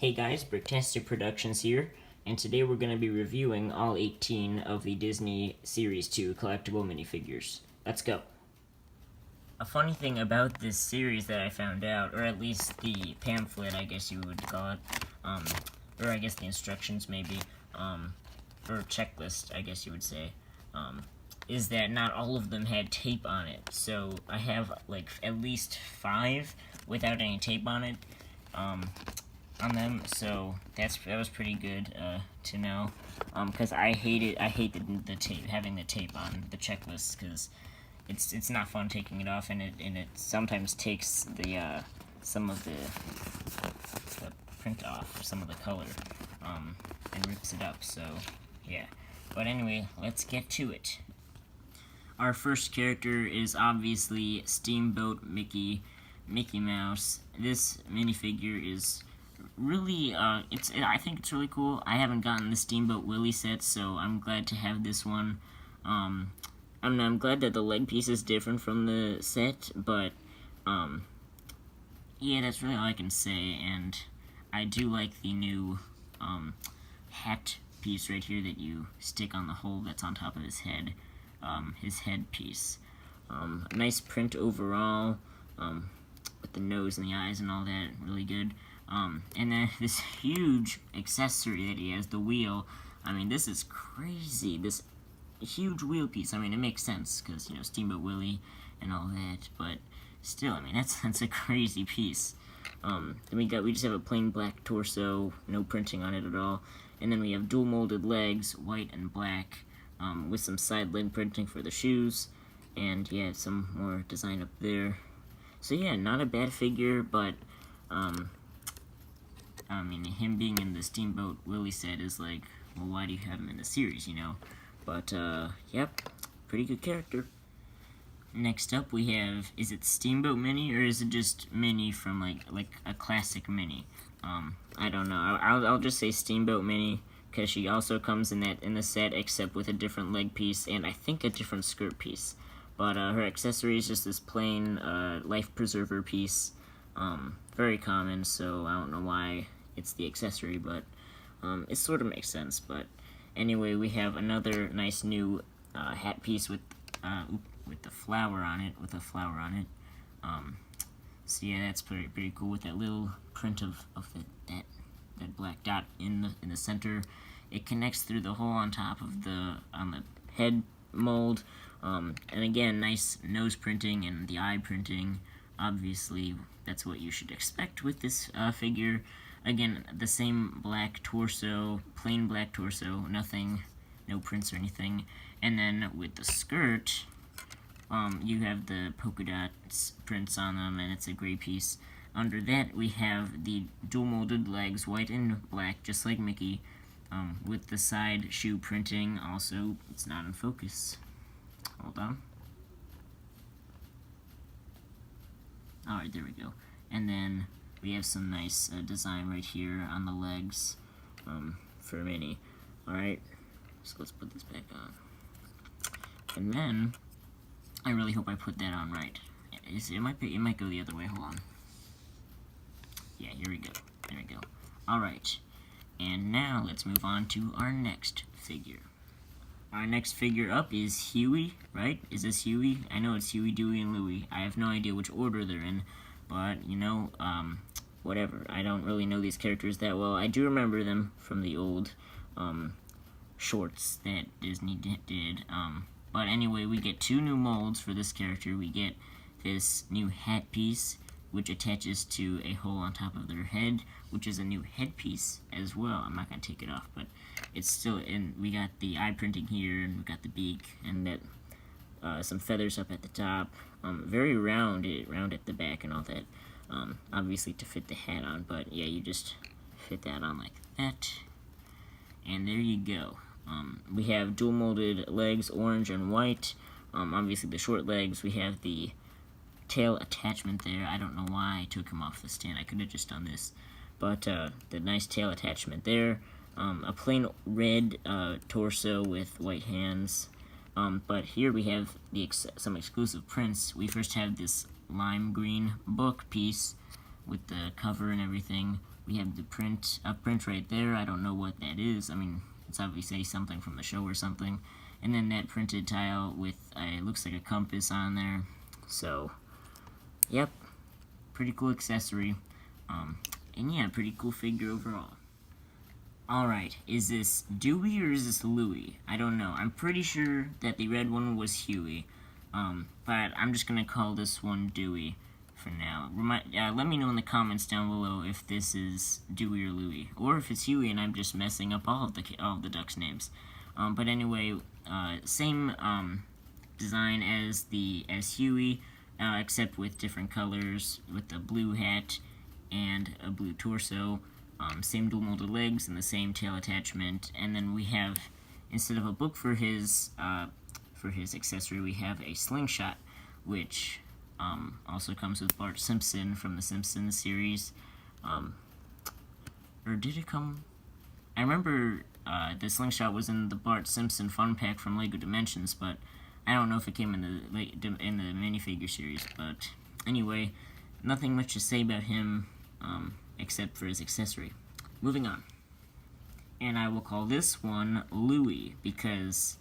Hey guys, Bricktastic Productions here, and today we're going to be reviewing all 18 of the Disney Series 2 collectible minifigures. Let's go! A funny thing about this series that I found out, or at least the pamphlet I guess you would call it, or I guess the instructions maybe, or checklist I guess you would say, is that not all of them had tape on it. So I have like at least 5 without any tape on it. On them, so that was pretty good to know, because I hate the tape, having the tape on the checklist, because it's not fun taking it off, and it sometimes takes the some of the print off, some of the color, and rips it up. So yeah, but anyway, let's get to it. Our first character is obviously Steamboat Mickey Mouse. This minifigure is really, I think it's really cool. I haven't gotten the Steamboat Willie set, so I'm glad to have this one. I'm glad that the leg piece is different from the set, but, yeah, that's really all I can say, and I do like the new, hat piece right here that you stick on the hole that's on top of his head piece. Nice print overall, with the nose and the eyes and all that, really good. And then this huge accessory that he has, the wheel. I mean, this is crazy. This huge wheel piece. I mean, it makes sense because, you know, Steamboat Willie and all that. But still, I mean, that's a crazy piece. Then we just have a plain black torso, no printing on it at all. And then we have dual molded legs, white and black, with some side leg printing for the shoes. And yeah, some more design up there. So yeah, not a bad figure, but I mean, him being in the Steamboat Willie set is like, well, why do you have him in the series, you know? But, yep, pretty good character. Next up, we have, is it Steamboat Mini, or is it just Mini from, like a classic Mini? I don't know. I'll just say Steamboat Mini, because she also comes in the set, except with a different leg piece, and I think a different skirt piece. But, her accessory is just this plain, life preserver piece. Very common, so I don't know why it's the accessory, but it sort of makes sense. But anyway, we have another nice new hat piece with the flower on it, so yeah, that's pretty cool with that little print of that black dot in the center. It connects through the hole on top of the head mold, and again, nice nose printing and the eye printing. Obviously, that's what you should expect with this figure. Again, the same black torso, plain black torso, no prints or anything. And then with the skirt, you have the polka dots prints on them, and it's a gray piece. Under that, we have the dual molded legs, white and black, just like Mickey, with the side shoe printing. Also, it's not in focus. Hold on. Alright, there we go. And then we have some nice design right here on the legs for Minnie. Alright, so let's put this back on. And then, I really hope I put that on right. It might go the other way, hold on. Yeah, here we go. There we go. Alright, and now let's move on to our next figure. Our next figure up is Huey, right? Is this Huey? I know it's Huey, Dewey, and Louie. I have no idea which order they're in, but, you know, whatever. I don't really know these characters that well. I do remember them from the old, shorts that Disney did. But anyway, we get 2 new molds for this character. We get this new hat piece, which attaches to a hole on top of their head, which is a new headpiece as well. I'm not going to take it off, but it's still in. We got the eye printing here, and we got the beak, and that some feathers up at the top. Very round at the back and all that. Obviously to fit the hat on, but yeah, you just fit that on like that. And there you go. We have dual molded legs, orange and white. Obviously the short legs. We have the tail attachment there. I don't know why I took him off the stand. I could have just done this. But the nice tail attachment there. A plain red torso with white hands. But here we have some exclusive prints. We first have this lime green book piece with the cover and everything. We have the print right there. I don't know what that is. I mean, it's obviously something from the show or something. And then that printed tile with, it looks like a compass on there. So, yep, pretty cool accessory. And yeah, pretty cool figure overall. Alright, is this Dewey or is this Louie? I don't know. I'm pretty sure that the red one was Huey. But I'm just gonna call this one Dewey for now. Let me know in the comments down below if this is Dewey or Louie, or if it's Huey and I'm just messing up all of the ducks' names. But anyway, same design as Huey, except with different colors, with the blue hat and a blue torso. Same dual molded legs and the same tail attachment. And then we have, instead of a book for his accessory, we have a slingshot, which also comes with Bart Simpson from the Simpsons series. Or did it come? I remember the slingshot was in the Bart Simpson Fun Pack from LEGO Dimensions, but I don't know if it came in the minifigure series. But anyway, nothing much to say about him except for his accessory. Moving on. And I will call this one Louie, because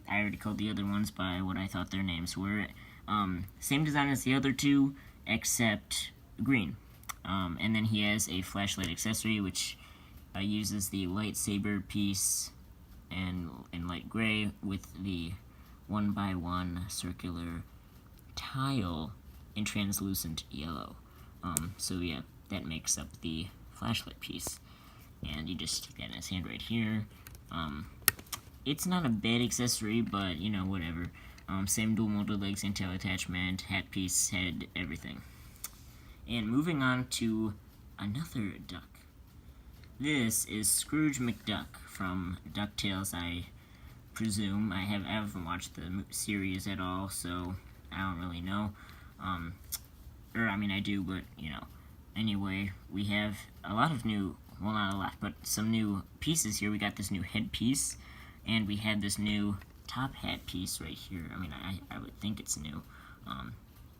I already called the other ones by what I thought their names were. Same design as the other two, except green. And then he has a flashlight accessory, which uses the lightsaber piece in light gray with the 1x1 circular tile in translucent yellow. So yeah, that makes up the flashlight piece. And you just stick that in his hand right here. It's not a bad accessory, but, you know, whatever. Same dual molded legs and tail attachment, hat piece, head, everything. And moving on to another duck. This is Scrooge McDuck from DuckTales, I presume. I haven't watched the series at all, so I don't really know. I mean, I do, but, you know. Anyway, we have a lot of new, well, not a lot, but some new pieces here. We got this new headpiece, and we had this new top hat piece right here. I mean, I would think it's new.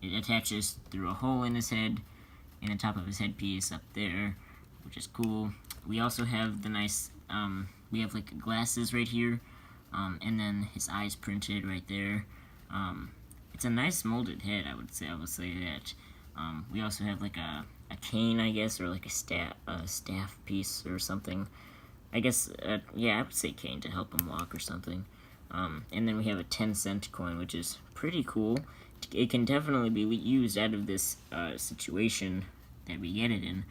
It attaches through a hole in his head, in the top of his headpiece up there, which is cool. We also have the nice, we have like glasses right here, and then his eyes printed right there. It's a nice molded head, I would say that. We also have like a cane, I guess, or like a staff piece or something. I guess, yeah, I would say cane to help him walk or something. And then we have a 10-cent coin, which is pretty cool. It can definitely be used out of this situation that we get it in.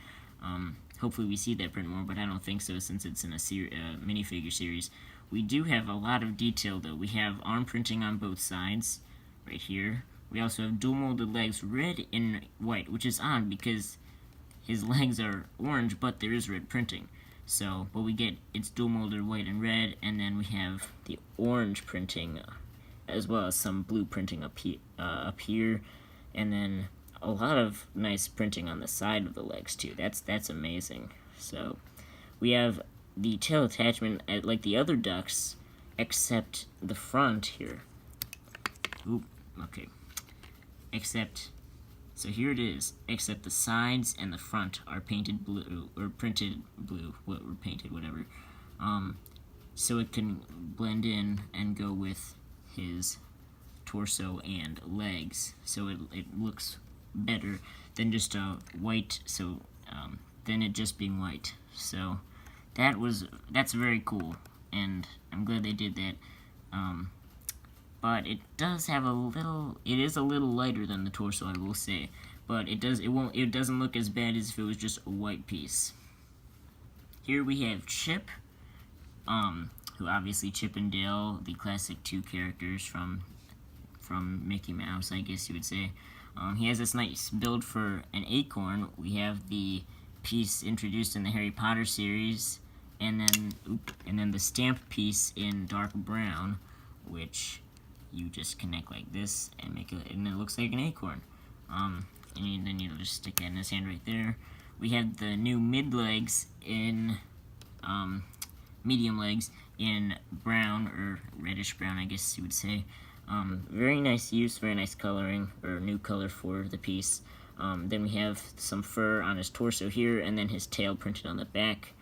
Hopefully we see that print more, but I don't think so since it's in a minifigure series. We do have a lot of detail, though. We have arm printing on both sides, right here. We also have dual molded legs, red and white, which is odd because his legs are orange, but there is red printing. So, but we get, it's dual molded white and red, and then we have the orange printing, as well as some blue printing up here, and then a lot of nice printing on the side of the legs too. That's amazing. So, we have the tail attachment like the other ducks, except the front here. Oop, okay. Except, so here it is, except the sides and the front are painted blue, or printed blue, or painted, whatever. So it can blend in and go with his torso and legs, so it looks better than just a white, so, than it just being white. So, that's very cool, and I'm glad they did that. But it does have it is a little lighter than the torso, I will say. But it doesn't look as bad as if it was just a white piece. Here we have Chip, who obviously Chip and Dale, the classic two characters from Mickey Mouse, I guess you would say. He has this nice build for an acorn. We have the piece introduced in the Harry Potter series, and then the stamp piece in dark brown, which you just connect like this and make it, and it looks like an acorn. And then you just stick that in his hand right there. We have the new mid legs in, medium legs in brown, or reddish brown, I guess you would say. Very nice use, very nice coloring, or new color for the piece. Then we have some fur on his torso here, and then his tail printed on the back.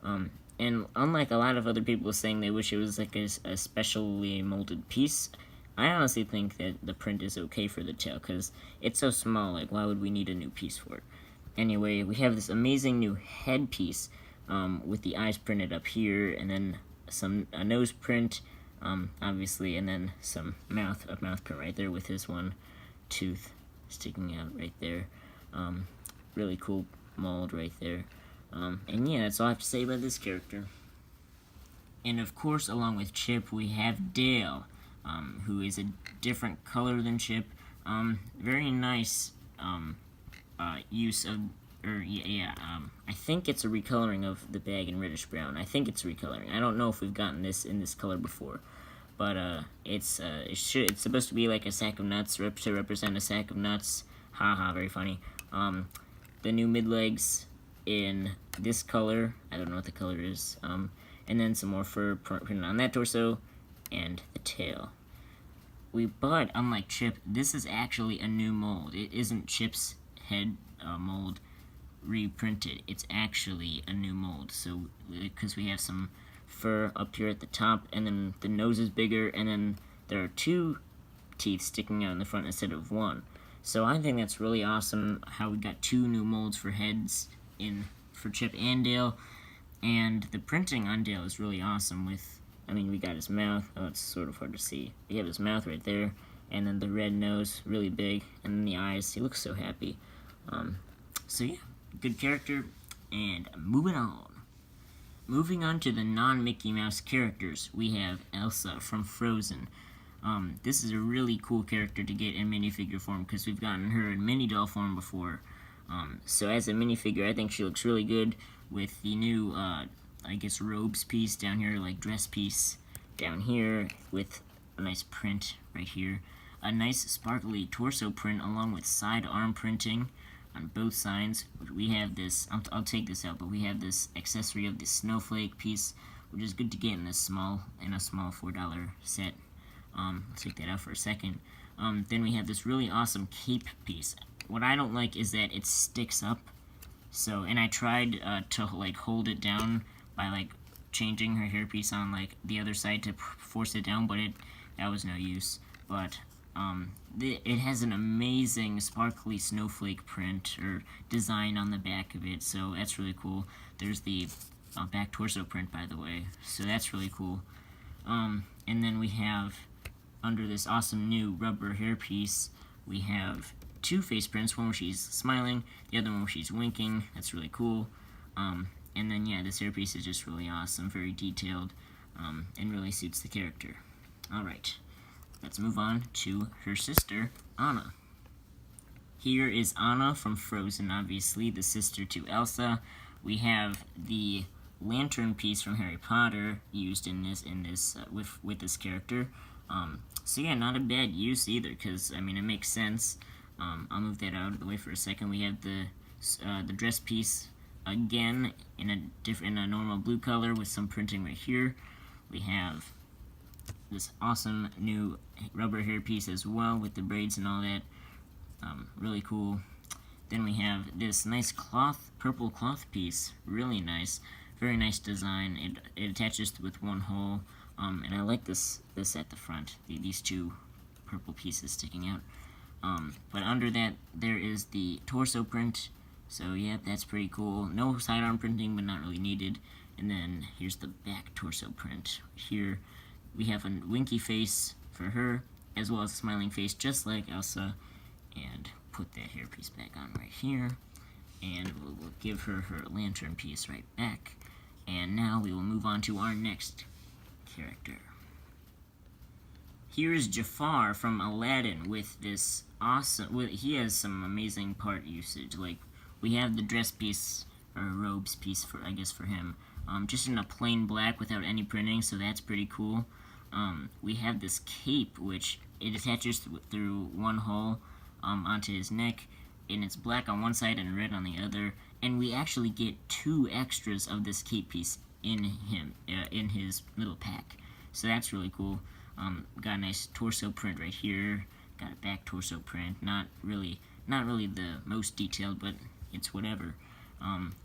And unlike a lot of other people saying they wish it was like a specially molded piece, I honestly think that the print is okay for the tail, because it's so small, like why would we need a new piece for it? Anyway, we have this amazing new head piece with the eyes printed up here, and then a nose print, obviously, and then a mouth print right there with his one tooth sticking out right there. Really cool mold right there. And yeah, that's all I have to say about this character. And of course, along with Chip, we have Dale, who is a different color than Chip. Very nice use of, I think it's a recoloring of the bag in reddish brown. I think it's a recoloring. I don't know if we've gotten this in this color before, but it's supposed to be like a sack of nuts, to represent a sack of nuts. Haha, very funny. The new mid legs in this color. I don't know what the color is. And then some more fur printed on that torso, and the tail. But unlike Chip, this is actually a new mold. It isn't Chip's head mold reprinted. It's actually a new mold. So, because we have some fur up here at the top, and then the nose is bigger, and then there are 2 teeth sticking out in the front instead of 1. So I think that's really awesome how we got 2 new molds for heads for Chip and Dale. And the printing on Dale is really awesome we got his mouth. Oh, it's sort of hard to see. We have his mouth right there, and then the red nose, really big, and then the eyes. He looks so happy. So yeah, good character, and moving on. Moving on to the non-Mickey Mouse characters, we have Elsa from Frozone. This is a really cool character to get in minifigure form, because we've gotten her in mini doll form before. So as a minifigure, I think she looks really good with the new, robes piece down here, like dress piece down here, with a nice print right here. A nice sparkly torso print along with side arm printing on both sides. We have this, I'll take this out, but we have this accessory of the snowflake piece, which is good to get in a small $4 set. Let's take that out for a second. Then we have this really awesome cape piece. What I don't like is that it sticks up. So, and I tried to hold it down by changing her hairpiece on the other side to force it down, but that was no use. But it has an amazing sparkly snowflake print or design on the back of it, so that's really cool. There's the back torso print, by the way, so that's really cool. And then we have, under this awesome new rubber hairpiece, we have 2 face prints, one where she's smiling, the other one where she's winking. That's really cool. And then yeah, this hairpiece is just really awesome, very detailed, and really suits the character. Alright, let's move on to her sister, Anna. Here is Anna from Frozen, obviously, the sister to Elsa. We have the lantern piece from Harry Potter used in this with this character. So yeah, not a bad use either, because it makes sense. I'll move that out of the way for a second. We have the dress piece again in a normal blue color with some printing right here. We have this awesome new rubber hair piece as well with the braids and all that. Really cool. Then we have this nice purple cloth piece. Really nice. Very nice design. It attaches with one hole. And I like this at the front. These 2 purple pieces sticking out. But under that, there is the torso print. So yeah, that's pretty cool. No sidearm printing, but not really needed. And then here's the back torso print. Here we have a winky face for her, as well as a smiling face, just like Elsa. And put that hairpiece back on right here. And we'll give her her lantern piece right back. And now we will move on to our next character. Here is Jafar from Aladdin with this awesome, he has some amazing part usage. We have the dress piece, or robes piece for him, just in a plain black without any printing, so that's pretty cool. We have this cape, which it attaches through one hole onto his neck, and it's black on one side and red on the other, and we actually get 2 extras of this cape piece in his little pack, so that's really cool. Got a nice torso print right here, got a back torso print, not not really the most detailed, but it's whatever.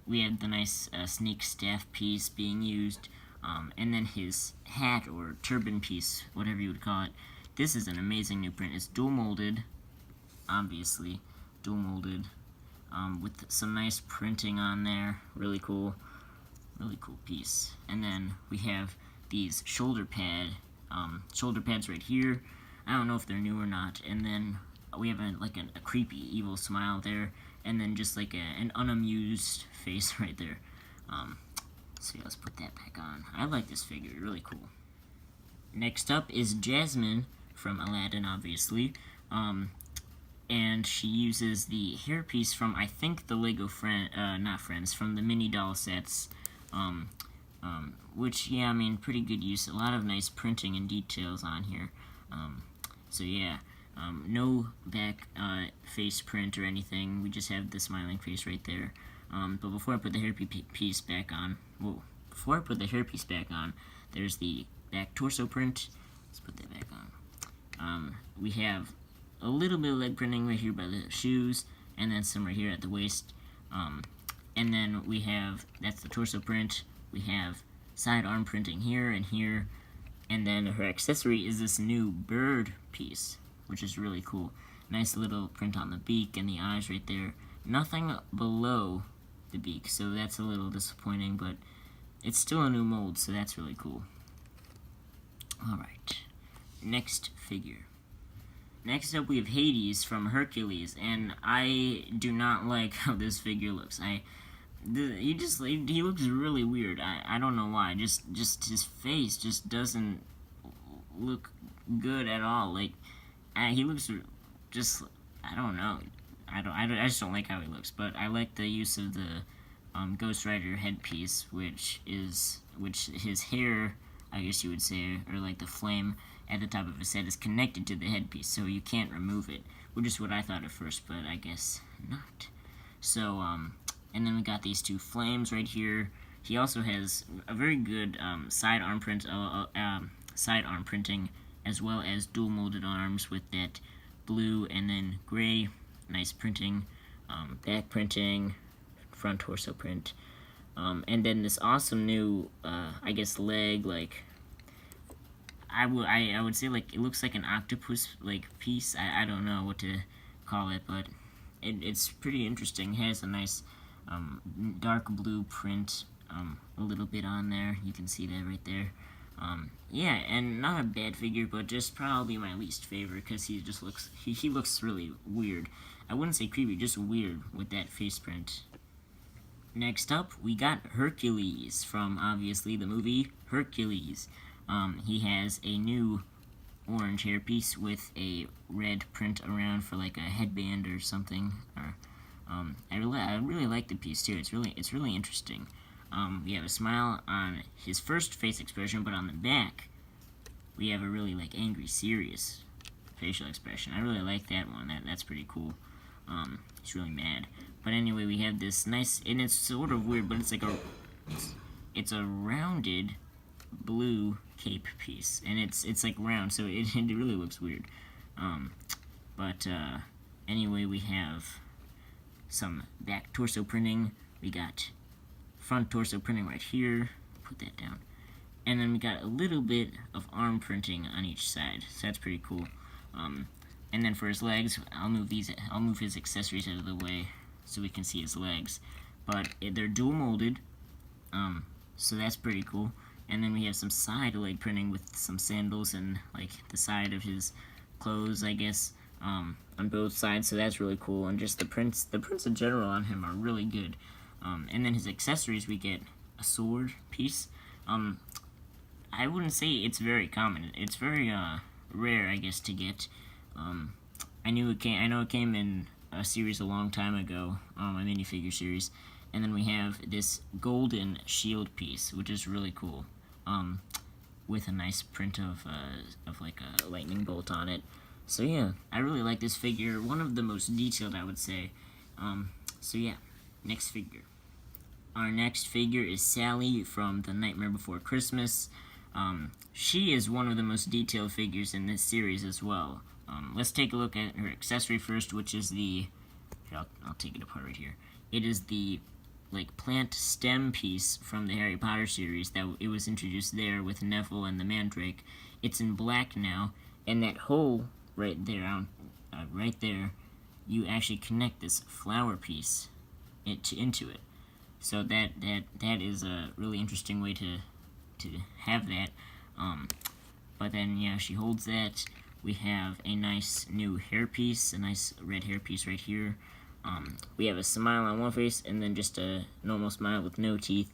We have the nice snake staff piece being used, and then his hat or turban piece, whatever you would call it. This is an amazing new print. It's dual molded, obviously, dual molded, with some nice printing on there. Really cool piece. And then we have these shoulder pads right here. I don't know if they're new or not. And then we have a creepy evil smile there, and then just like an unamused face right there. So yeah, let's put that back on. I like this figure, really cool. Next up is Jasmine from Aladdin, obviously. And she uses the hairpiece from, I think, the Lego from the mini doll sets. Which, yeah, I mean, pretty good use. A lot of nice printing and details on here. So yeah, no back face print or anything. We just have the smiling face right there. But before I put the hairpiece back on, there's the back torso print. Let's put that back on. We have a little bit of leg printing right here by the shoes, and then some right here at the waist. And then we have, that's the torso print. We have side arm printing here and here. And then her accessory is this new bird piece, which is really cool. Nice little print on the beak and the eyes right there. Nothing below the beak, so that's a little disappointing, but it's still a new mold, so that's really cool. Alright, next figure. Next up we have Hades from Hercules, and I do not like how this figure looks. He looks really weird. I don't know why. Just his face just doesn't look good at all. Like, he looks just, I don't know. I just don't like how he looks. But I like the use of the Ghost Rider headpiece, which his hair, I guess you would say, or like the flame at the top of his head is connected to the headpiece, so you can't remove it, which is what I thought at first, but I guess not. So, and then we got these two flames right here. He also has a very good side arm printing, as well as dual molded arms with that blue and then gray. Nice printing, back printing, front torso print, and then this awesome new, I guess, leg. Like, I would say, like, it looks like an octopus like piece. I don't know what to call it, but it's pretty interesting. It has a nice dark blue print, a little bit on there. You can see that right there. Yeah, and not a bad figure, but just probably my least favorite, because he just looks, he looks really weird. I wouldn't say creepy, just weird with that face print. Next up, we got Hercules from, obviously, the movie Hercules. He has a new orange hairpiece with a red print around for like a headband or something. Or, I really like the piece too. It's really interesting. We have a smile on his first face expression, but on the back, we have a really like angry, serious facial expression. I really like that one. That's pretty cool. He's really mad. But anyway, we have this nice, and it's sort of weird, but it's like it's a rounded blue cape piece, and it's like round, so it really looks weird. Anyway, we have some back torso printing. We got front torso printing right here. Put that down. And then we got a little bit of arm printing on each side, so that's pretty cool. And then for his legs, I'll move his accessories out of the way so we can see his legs. But they're dual molded, so that's pretty cool. And then we have some side leg printing with some sandals and like the side of his clothes, I guess, on both sides. So that's really cool. And just the prints in general on him are really good. And then his accessories, we get a sword piece. I wouldn't say it's very common. It's very rare, I guess, to get. I know it came in a series a long time ago, a minifigure series. And then we have this golden shield piece, which is really cool, with a nice print of like a lightning bolt on it. So yeah, I really like this figure. One of the most detailed, I would say. So yeah, next figure. Our next figure is Sally from The Nightmare Before Christmas. She is one of the most detailed figures in this series as well. Let's take a look at her accessory first, which is the I'll take it apart right here. It is the like plant stem piece from the Harry Potter series that it was introduced there with Neville and the Mandrake. It's in black now, and that hole right there, right there, you actually connect this flower piece into it. So that is a really interesting way to have that. But then yeah, she holds that. We have a nice new hairpiece, a nice red hairpiece right here. We have a smile on one face, and then just a normal smile with no teeth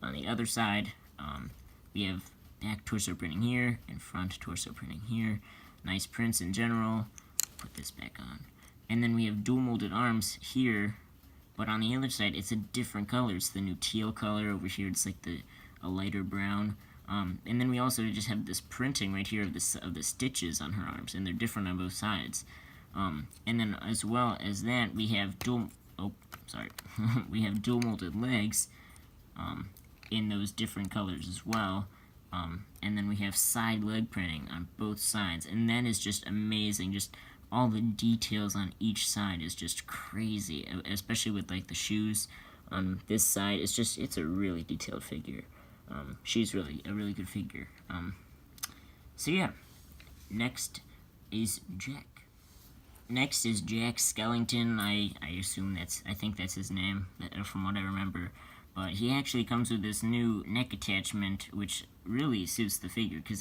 on the other side. We have back torso printing here, and front torso printing here. Nice prints in general. Put this back on. And then we have dual molded arms here, but on the other side, it's a different color. It's the new teal color. Over here, it's like a lighter brown. And then we also just have this printing right here of the stitches on her arms, and they're different on both sides. And then as well as that, we have we have dual molded legs in those different colors as well. And then we have side leg printing on both sides, and that is just amazing. Just all the details on each side is just crazy, especially with like the shoes on this side. It's a really detailed figure. She's really a really good figure. So yeah, next is Jack. Next is Jack Skellington. I assume I think that's his name, from what I remember. But he actually comes with this new neck attachment, which really suits the figure, because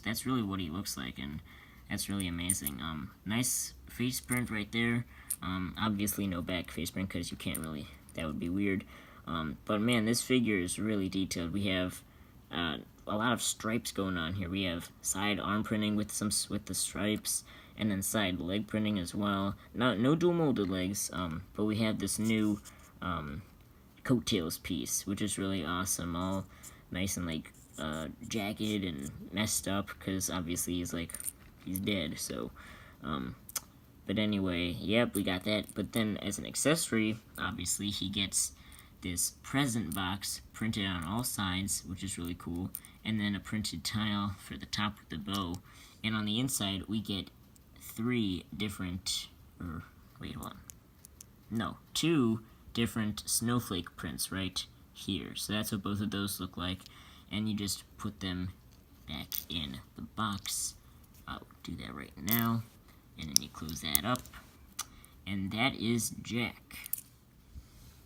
that's really what he looks like, and that's really amazing. Nice face print right there. Obviously no back face print, because you can't really, that would be weird. But man, this figure is really detailed. We have a lot of stripes going on here. We have side arm printing with the stripes, and then side leg printing as well. No dual molded legs, but we have this new coattails piece, which is really awesome. All nice and like jagged and messed up, because obviously he's dead. So, but anyway, yep, we got that. But then as an accessory, obviously he gets this present box printed on all sides, which is really cool, and then a printed tile for the top with the bow. And on the inside, we get two different snowflake prints right here. So that's what both of those look like, and you just put them back in the box. I'll do that right now, and then you close that up, and that is Jack.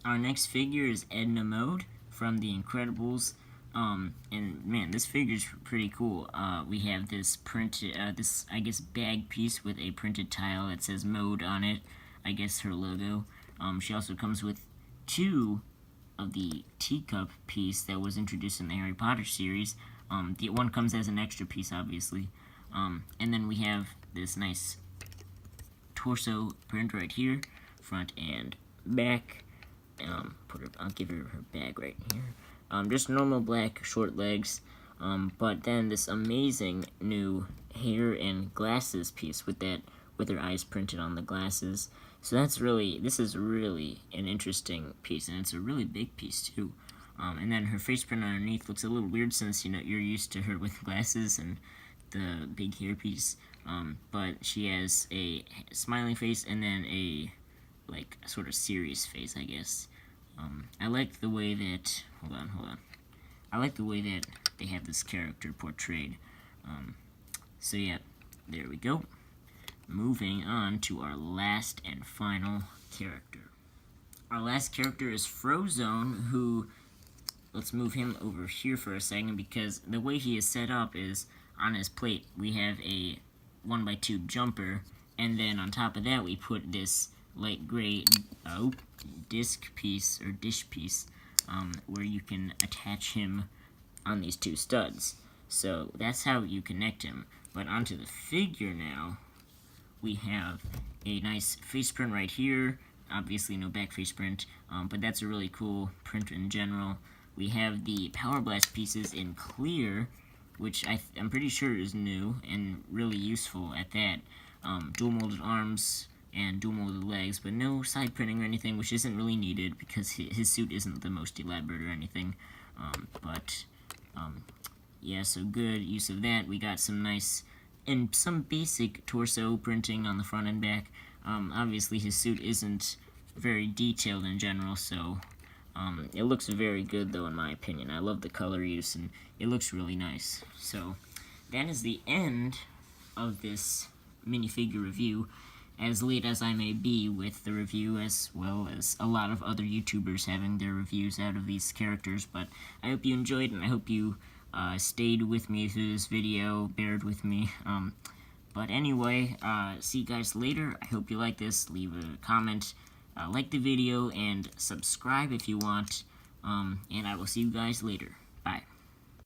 Our next figure is Edna Mode from The Incredibles, and man, this figure's pretty cool. We have this printed, this, I guess, bag piece with a printed tile that says Mode on it, I guess her logo. She also comes with two of the teacup piece that was introduced in the Harry Potter series. The one comes as an extra piece, obviously. And then we have this nice torso print right here, front and back. I'll give her her bag right here. Just normal black short legs, but then this amazing new hair and glasses piece with her eyes printed on the glasses. So this is really an interesting piece, and it's a really big piece too. And then her face print underneath looks a little weird, since you're used to her with glasses and the big hair piece. But she has a smiling face and then a sort of serious face, I guess. I like the way that hold on. I like the way that they have this character portrayed. So yeah, there we go. Moving on to our last and final character. Our last character is Frozone, who, let's move him over here for a second, because the way he is set up is, on his plate, we have a 1x2 jumper, and then on top of that we put this light gray disc piece, or dish piece, where you can attach him on these two studs. So that's how you connect him. But onto the figure now, we have a nice face print right here. Obviously no back face print, but that's a really cool print in general. We have the Power Blast pieces in clear, which I'm pretty sure is new and really useful at that. Dual molded arms and dual molded legs, but no side printing or anything, which isn't really needed because his suit isn't the most elaborate or anything. Yeah, so good use of that. We got some nice and some basic torso printing on the front and back. Obviously his suit isn't very detailed in general, so it looks very good though in my opinion. I love the color use and it looks really nice. So that is the end of this minifigure review, as late as I may be with the review, as well as a lot of other YouTubers having their reviews out of these characters. But I hope you enjoyed, and I hope you stayed with me through this video, bared with me. But anyway, see you guys later. I hope you like this. Leave a comment, like the video, and subscribe if you want. And I will see you guys later. Bye.